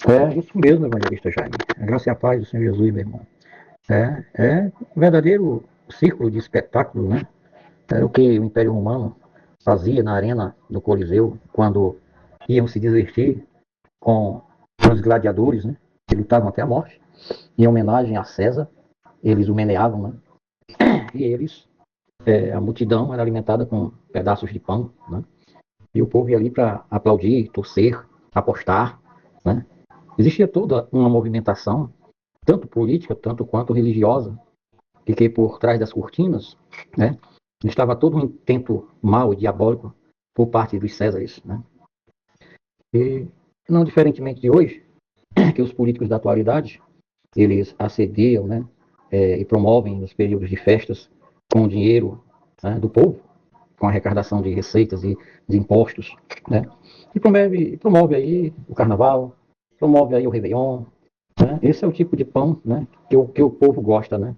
É isso mesmo, evangelista Jaime. A graça e a paz do Senhor Jesus, meu irmão. É um verdadeiro círculo de espetáculo, né? Era o que o Império Romano fazia na arena do Coliseu, quando iam se divertir com os gladiadores, né? Que lutavam até a morte. Em homenagem a César, eles o meneavam, né? E a multidão era alimentada com pedaços de pão, né? E o povo ia ali para aplaudir, torcer, apostar, né? Existia toda uma movimentação, tanto política, tanto quanto religiosa, que por trás das cortinas, né, estava todo um intento mau e diabólico por parte dos Césares, né? E não diferentemente de hoje, que os políticos da atualidade, eles assediam, né, e promovem nos períodos de festas com o dinheiro, né, do povo, com a arrecadação de receitas e de impostos, né? E promove aí o carnaval, promove aí o Réveillon, né? Esse é o tipo de pão, né, que o povo gosta, né?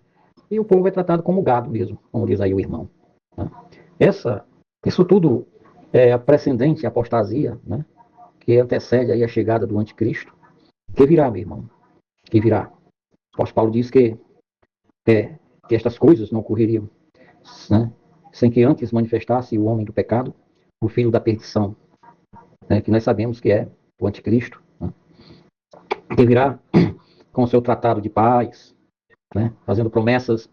E o povo é tratado como gado mesmo, como diz aí o irmão, né? Essa, isso tudo é a precedente, a apostasia, né, que antecede aí a chegada do anticristo, que virá, meu irmão, que virá. O apóstolo Paulo diz que estas coisas não ocorreriam, né, sem que antes manifestasse o homem do pecado, o filho da perdição, né, que nós sabemos que é o anticristo, né, que virá com o seu tratado de paz, né, fazendo promessas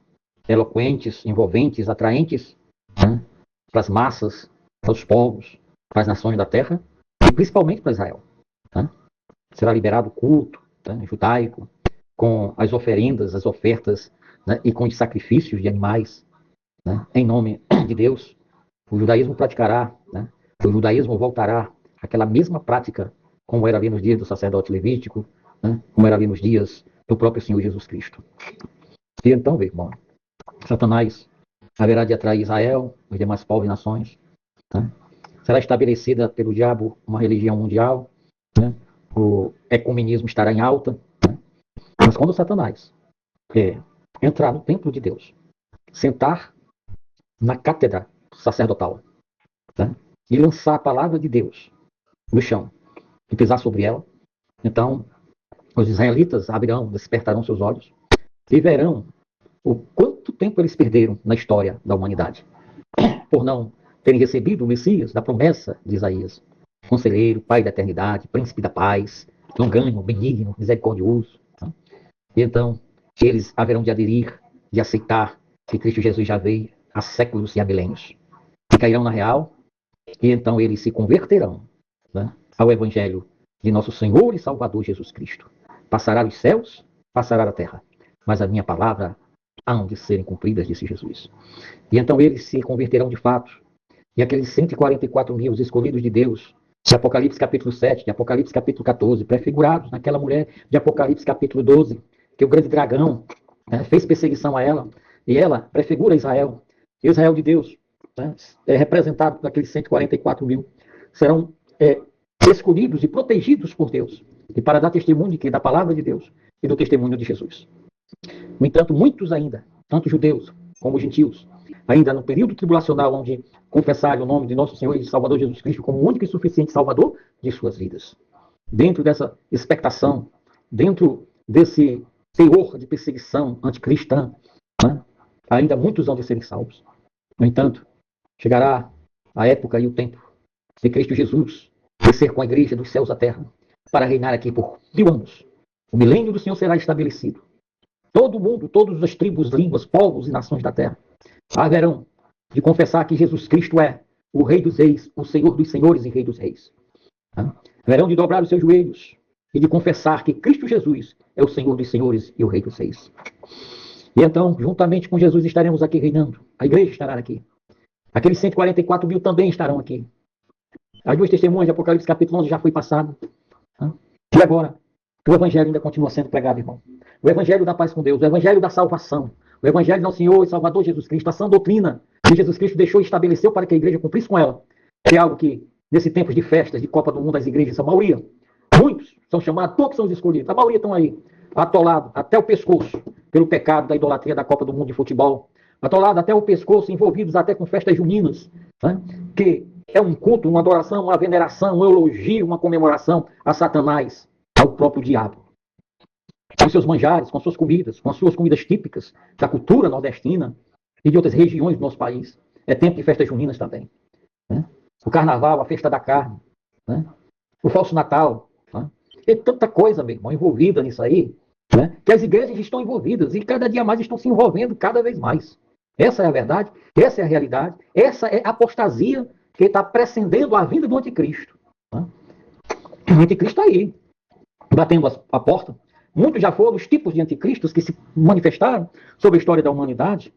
eloquentes, envolventes, atraentes, né, para as massas, para os povos, para as nações da terra, e principalmente para Israel, né. Será liberado o culto, né, judaico, com as oferendas, as ofertas, né, e com os sacrifícios de animais, né, em nome de Deus. O judaísmo praticará, né, o judaísmo voltará àquela mesma prática como era ali nos dias do sacerdote levítico, né, como era ali nos dias do próprio Senhor Jesus Cristo. E então, meu irmão, Satanás haverá de atrair Israel, os demais povos e nações, né? Será estabelecida pelo diabo uma religião mundial, né? O ecumenismo estará em alta, né? Mas quando Satanás é, entrar no templo de Deus, sentar na cátedra sacerdotal, né, e lançar a palavra de Deus no chão e pisar sobre ela, então os israelitas abrirão, despertarão seus olhos e verão o quanto tempo eles perderam na história da humanidade por não terem recebido o Messias da promessa de Isaías. Conselheiro, Pai da eternidade, Príncipe da paz, longânimo, benigno, misericordioso. Tá? E então, eles haverão de aderir, de aceitar que Cristo Jesus já veio há séculos e há milênios. E cairão na real, e então eles se converterão, né, ao Evangelho de nosso Senhor e Salvador Jesus Cristo. Passará os céus, passará a terra, mas a minha palavra hão de serem cumpridas, disse Jesus. E então eles se converterão de fato. E aqueles 144 mil, os escolhidos de Deus, de Apocalipse capítulo 7, de Apocalipse capítulo 14, prefigurados naquela mulher de Apocalipse capítulo 12, que o grande dragão, né, fez perseguição a ela, e ela prefigura Israel. E Israel de Deus, né, é representado por aqueles 144 mil, serão escolhidos e protegidos por Deus, e para dar testemunho de que? Da palavra de Deus e do testemunho de Jesus. No entanto, muitos ainda, tanto judeus como gentios, ainda no período tribulacional, onde confessarem o nome de nosso Senhor e Salvador Jesus Cristo como o único e suficiente Salvador de suas vidas. Dentro dessa expectação, dentro desse teor de perseguição anticristã, né, ainda muitos hão de serem salvos. No entanto, chegará a época e o tempo de Cristo Jesus descer com a igreja dos céus à terra para reinar aqui por 1000 anos. O milênio do Senhor será estabelecido. Todo mundo, todas as tribos, línguas, povos e nações da terra haverão de confessar que Jesus Cristo é o Rei dos Reis, o Senhor dos Senhores e Rei dos Reis. Haverão de dobrar os seus joelhos e de confessar que Cristo Jesus é o Senhor dos Senhores e o Rei dos Reis. E então, juntamente com Jesus, estaremos aqui reinando. A igreja estará aqui. Aqueles 144 mil também estarão aqui. As duas testemunhas de Apocalipse capítulo 11 já foi passado. E agora, o Evangelho ainda continua sendo pregado, irmão. O Evangelho da paz com Deus, o Evangelho da salvação, o Evangelho do nosso Senhor e Salvador Jesus Cristo, a sã doutrina que Jesus Cristo deixou e estabeleceu para que a igreja cumprisse com ela. É algo que, nesse tempo de festas, de Copa do Mundo das igrejas, a maioria, muitos são chamados, poucos são os escolhidos, a maioria estão aí, atolados até o pescoço, pelo pecado da idolatria da Copa do Mundo de futebol, atolados até o pescoço, envolvidos até com festas juninas, né, que é um culto, uma adoração, uma veneração, um elogio, uma comemoração a Satanás. ao próprio diabo. Com seus manjares, com suas comidas típicas da cultura nordestina e de outras regiões do nosso país. É tempo de festas juninas também. Né? O carnaval, a festa da carne, né? O falso Natal. Né? E tanta coisa, meu irmão, envolvida nisso aí, né? Que as igrejas estão envolvidas e cada dia mais estão se envolvendo cada vez mais. Essa é a verdade, essa é a realidade, essa é a apostasia que está precedendo a vinda do anticristo. Né? O anticristo está aí, batendo a porta. Muitos já foram os tipos de anticristos que se manifestaram sobre a história da humanidade.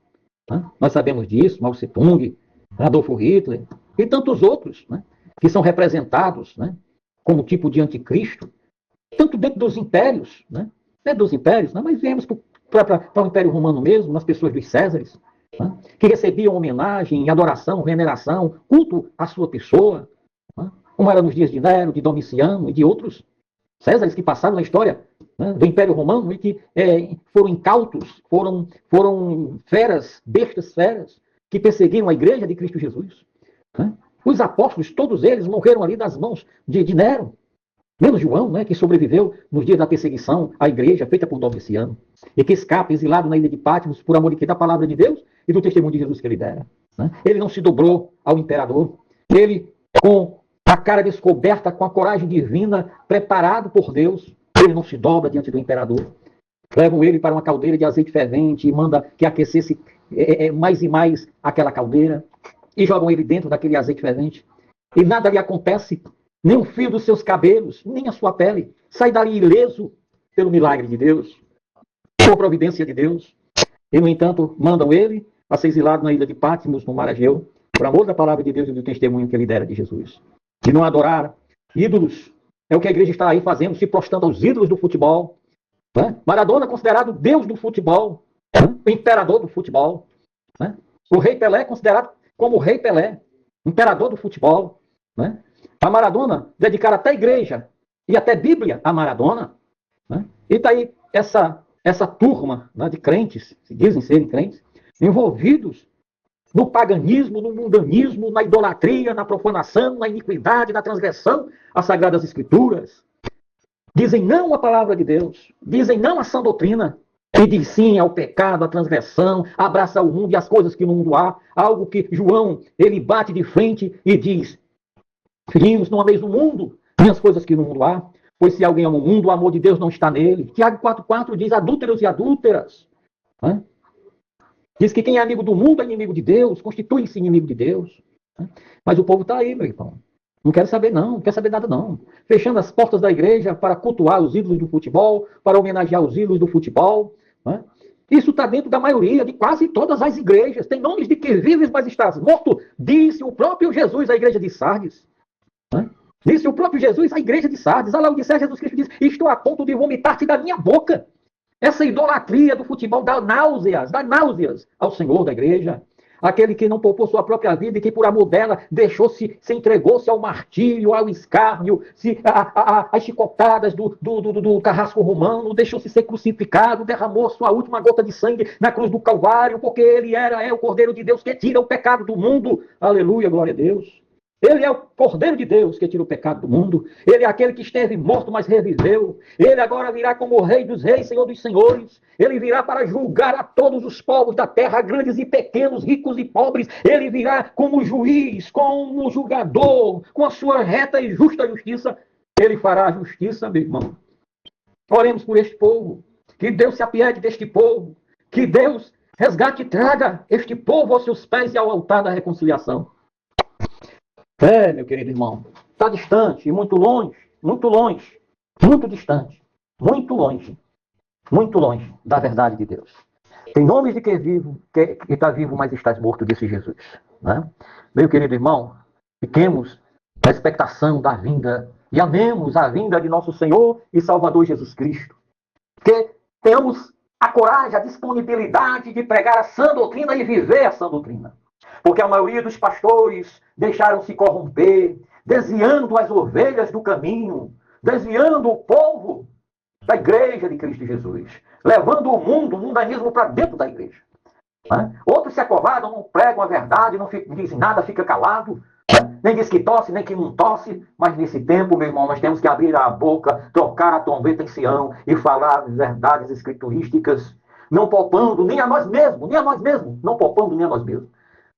Né? Nós sabemos disso, Mao Tse-tung, Adolfo Hitler e tantos outros, né? Que são representados, né? Como tipo de anticristo, tanto dentro dos impérios, né? Não é dos impérios, né? Mas viemos para o Império Romano mesmo, nas pessoas dos Césares, né? Que recebiam homenagem, adoração, veneração, culto à sua pessoa, né? Como era nos dias de Nero, de Domiciano e de outros Césares que passaram na história, né, do Império Romano e que foram incautos, foram feras, bestas feras, que perseguiram a igreja de Cristo Jesus. Né? Os apóstolos, todos eles, morreram ali das mãos de Nero. Menos João, né, que sobreviveu nos dias da perseguição à igreja feita por Domiciano, e que escapa exilado na ilha de Patmos por amor da palavra de Deus e do testemunho de Jesus que ele dera. Né? Ele não se dobrou ao imperador. Ele, com a cara descoberta, com a coragem divina, preparado por Deus, ele não se dobra diante do imperador. Levam ele para uma caldeira de azeite fervente e manda que aquecesse mais e mais aquela caldeira e jogam ele dentro daquele azeite fervente. E nada lhe acontece, nem um fio dos seus cabelos, nem a sua pele. Sai dali ileso pelo milagre de Deus, por providência de Deus. E, no entanto, mandam ele a ser exilado na ilha de Patmos, no mar Egeu, por amor da palavra de Deus e do testemunho que ele dera de Jesus. De não adorar ídolos. É o que a igreja está aí fazendo, se prostrando aos ídolos do futebol. Né? Maradona considerado Deus do futebol, né? O imperador do futebol. Né? O rei Pelé considerado como o rei Pelé, imperador do futebol. Né? A Maradona dedicaram até igreja e até Bíblia a Maradona. Né? E está aí essa turma, né, de crentes, se dizem serem crentes, envolvidos no paganismo, no mundanismo, na idolatria, na profanação, na iniquidade, na transgressão às Sagradas Escrituras. Dizem não à palavra de Deus, dizem não à sã doutrina, e dizem sim ao pecado, à transgressão, abraça o mundo e as coisas que no mundo há, algo que João, ele bate de frente e diz, filhinhos, não ameis o mundo, nem as coisas que no mundo há, pois se alguém ama o mundo, o amor de Deus não está nele. Tiago 4,4 diz, adúlteros e adúlteras. Né? Diz que quem é amigo do mundo é inimigo de Deus, constitui-se inimigo de Deus. Mas o povo está aí, meu irmão. Não quer saber não quer saber nada não. Fechando as portas da igreja para cultuar os ídolos do futebol, para homenagear os ídolos do futebol. Né? Isso está dentro da maioria, de quase todas as igrejas. Tem nomes de que vives, mas estás morto, disse o próprio Jesus à igreja de Sardes. Né? Disse o próprio Jesus à igreja de Sardes. A Laodiceia, Jesus Cristo diz, estou a ponto de vomitar-te da minha boca. Essa idolatria do futebol dá náuseas ao Senhor da igreja. Aquele que não poupou sua própria vida e que por amor dela se entregou-se ao martírio, ao escárnio, às chicotadas do carrasco romano, deixou-se ser crucificado, derramou sua última gota de sangue na cruz do Calvário, porque ele é o Cordeiro de Deus que tira o pecado do mundo. Aleluia, glória a Deus. Ele é o Cordeiro de Deus que tira o pecado do mundo. Ele é aquele que esteve morto, mas reviveu. Ele agora virá como o Rei dos Reis, Senhor dos Senhores. Ele virá para julgar a todos os povos da terra, grandes e pequenos, ricos e pobres. Ele virá como juiz, como julgador, com a sua reta e justa justiça. Ele fará a justiça, meu irmão. Oremos por este povo. Que Deus se apiede deste povo. Que Deus resgate e traga este povo aos seus pés e ao altar da reconciliação. Meu querido irmão, está distante, muito longe, muito distante, muito longe da verdade de Deus. Tem nomes de que está vivo, mas estás morto, disse Jesus. Né? Meu querido irmão, fiquemos na expectação da vinda e amemos a vinda de nosso Senhor e Salvador Jesus Cristo. Que tenhamos a coragem, a disponibilidade de pregar a sã doutrina e viver a sã doutrina. Porque a maioria dos pastores deixaram-se corromper, desviando as ovelhas do caminho, desviando o povo da igreja de Cristo Jesus, levando o mundanismo para dentro da igreja. Né? Outros se acovardam, não pregam a verdade, não dizem nada, fica calado. Nem diz que tosse, nem que não tosse, mas nesse tempo, meu irmão, nós temos que abrir a boca, tocar a trombeta em Sião e falar as verdades escriturísticas, não poupando nem a nós mesmos, não poupando nem a nós mesmos.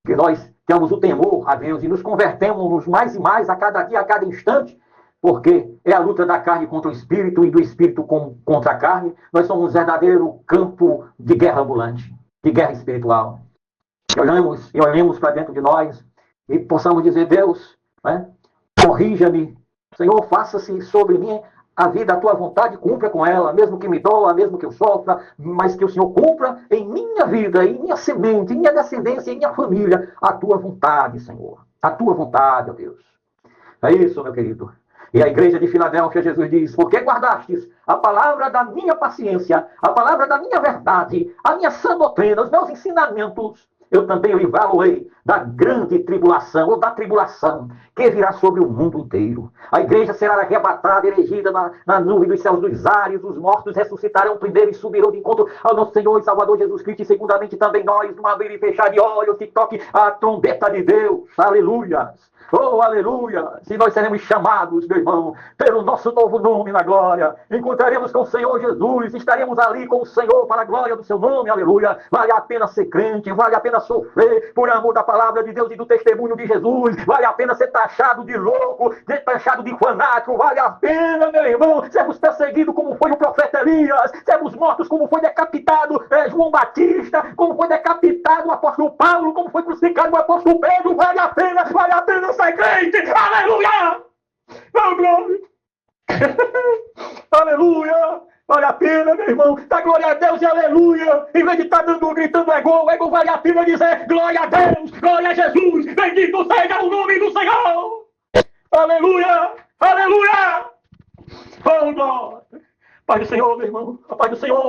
Que nós temos o temor a Deus e nos convertemos mais e mais a cada dia, a cada instante, porque é a luta da carne contra o espírito e do espírito contra a carne. Nós somos um verdadeiro campo de guerra ambulante, de guerra espiritual. E olhemos para dentro de nós e possamos dizer: Deus, né, corrija-me, Senhor, faça-se sobre mim a vida, a tua vontade, cumpra com ela, mesmo que me doa, mesmo que eu sofra, mas que o Senhor cumpra em minha vida, em minha semente, em minha descendência, em minha família, a tua vontade, Senhor. A tua vontade, ó Deus. É isso, meu querido. E a igreja de Filadélfia, Jesus diz: porque guardastes a palavra da minha paciência, a palavra da minha verdade, a minha sã doutrina, os meus ensinamentos, eu também livrá-lo-ei da grande tribulação, ou da tribulação, que virá sobre o mundo inteiro. A igreja será arrebatada, erigida na nuvem dos céus dos ares, os mortos ressuscitarão primeiro e subirão de encontro ao nosso Senhor e Salvador Jesus Cristo, e segundamente também nós, no abrir e fechar de olhos, que toque a trombeta de Deus. Aleluia! Oh, aleluia! Se nós seremos chamados, meu irmão, pelo nosso novo nome na glória, encontraremos com o Senhor Jesus, estaremos ali com o Senhor para a glória do seu nome, aleluia! Vale a pena ser crente, vale a pena sofrer por amor da palavra de Deus e do testemunho de Jesus, vale a pena ser taxado de louco, ser taxado de fanático, vale a pena, meu irmão, sermos perseguidos como foi o profeta Elias, sermos mortos como foi decapitado João Batista, como foi decapitado o apóstolo Paulo, como foi crucificado o apóstolo Pedro, vale a pena ser crente, aleluia! Oh, glória! Aleluia! Vale a pena, meu irmão, dá glória a Deus e aleluia! Em vez de estar gritando é gol, vale a pena dizer glória a Deus, glória a Jesus, bendito seja o nome do Senhor! Aleluia! Aleluia! Oh, glória! Paz do Senhor, meu irmão, a paz do Senhor!